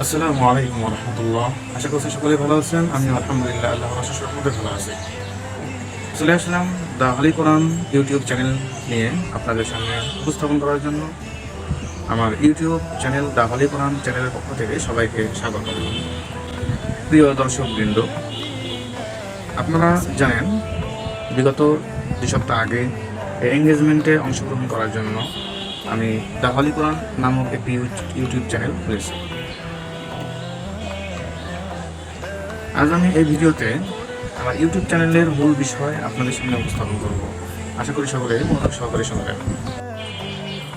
আসসালামু আলাইকুম রহমতুল্লাহ। আশা করছি সকলে ভালো আছেন। আমি আলহামদুলিল্লাহ আল্লাহর অশেষ রহমতে ভালো আছি। চলে আসলাম the holy Quran YouTube channel নিয়ে আপনাদের সামনে উপস্থাপন করার জন্য। আমার YouTube channel the holy Quran চ্যানেলের পক্ষ থেকে সবাইকে স্বাগত। প্রিয় দর্শকবৃন্দ, আপনারা জানেন বিগত 2 সপ্তাহ আগে এঙ্গেজমেন্টে অংশগ্রহণ করার জন্য আমি দ্য হলি কোরআন নামক একটি ইউটিউব চ্যানেল খুলেছি। আজ আমি এই ভিডিওতে আমার ইউটিউব চ্যানেলের মূল বিষয় আপনাদের সামনে উপস্থাপন করব। আশা করি সকলে মনোযোগ সহকারে শুনবেন।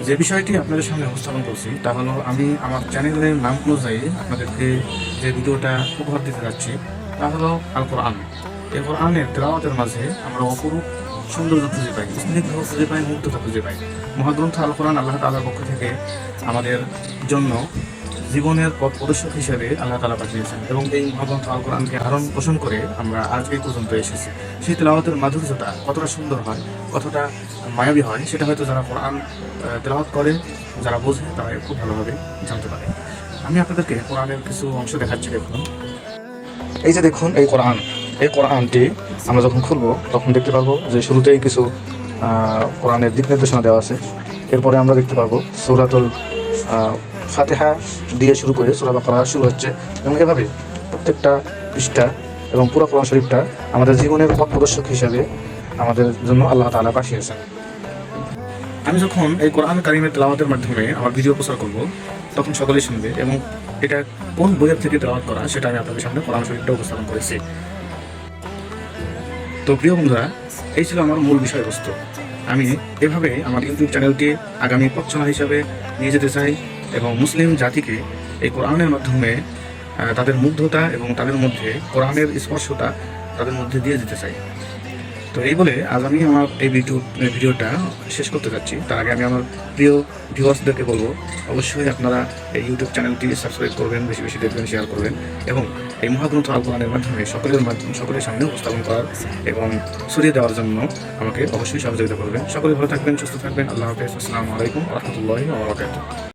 যে বিষয়টি আপনাদের সামনে উপস্থাপন করছি তা হলো, আমি আমার চ্যানেলের নাম অনুযায়ী আপনাদেরকে যে ভিডিওটা উপহার দিতে যাচ্ছি তা হলো আল কোরআন। এই কোরআনের তেলাওয়াতের মাঝে আমরা অপরূপ সৌন্দর্য খুঁজে পাই, স্নিগ্ধ খুঁজে পাই, মুগ্ধতা খুঁজে পাই। মহাগ্রন্থ আল কোরআন আল্লাহ তাআলার পক্ষ থেকে আমাদের জন্য জীবনের পথ প্রদর্শক হিসেবে আল্লাহ তাআলা পাঠিয়েছেন, এবং এই মহাগ্রন্থ আল কোরআনকে আহরণ পোষণ করে আমরা আজ এই পর্যন্ত এসেছি। সেই তেলাওয়াতের মাধুর্যতা কতটা সুন্দর হয়, কতটা মায়াবী হয়, সেটা হয়তো যারা কোরআন তেলাওয়াত করে, যারা বোঝে, তারা খুব ভালোভাবে জানতে পারে। আমি আপনাদেরকে কোরআনের কিছু অংশ দেখাচ্ছি। দেখুন, এই যে দেখুন, এই কোরআনটি আমরা যখন খুলবো তখন দেখতে পারবো যে শুরুতেই কিছু কোরআনের দিক নির্দেশনা দেওয়া আছে। এরপরে আমরা দেখতে পারবো সূরাতুল ফাতিহা দিয়ে শুরু করে সূরা বাকারা শুরু হচ্ছে, এবং এভাবে প্রত্যেকটা পৃষ্ঠা এবং পুরো কোরআন শরীফটা আমাদের জীবনের পথ প্রদর্শক হিসাবে আমাদের জন্য আল্লাহ তাআলা পাঠিয়েছেন। আমি যখন এই কোরআন কারীমের তেলাওয়াতের মাধ্যমে আমার ভিডিও প্রচার করব তখন সকলেই শুনবে, এবং এটা কোন বইয়ের থেকে তেলাওয়াত করা সেটা আমি আপনাদের সামনে কোরআন শরীফটা উপস্থাপন করেছি। তো প্রিয় বন্ধুরা, এই ছিল আমার মূল বিষয়বস্তু। আমি এভাবে আমার ইউটিউব চ্যানেলটি আগামী পথ চলা হিসাবে নিয়ে যেতে চাই, এবং মুসলিম জাতিকে এই কোরআনের মাধ্যমে তাদের মুগ্ধতা এবং তাদের মধ্যে কোরআনের স্পর্শতা তাদের মধ্যে দিয়ে যেতে চাই। তো এই বলে আজ আমি আমার এই ভিডিওটা শেষ করতে যাচ্ছি। তার আগে আমি আমার প্রিয় ভিউয়ার্সদেরকে বলবো, অবশ্যই আপনারা এই ইউটিউব চ্যানেলটি সাবস্ক্রাইব করবেন, বেশি বেশি দেখবেন, শেয়ার করবেন, এবং এই মহাগ্রন্থ আল কোরআনের মাধ্যমে সকলের সামনে উপস্থাপন করার এবং ছড়িয়ে দেওয়ার জন্য আমাকে অবশ্যই সহযোগিতা করবেন। সকলে ভালো থাকবেন, সুস্থ থাকবেন। আল্লাহ হাফেজ। আসসালামু আলাইকুম ওয়া রাহমাতুল্লাহি ওয়া বারাকাতুহু।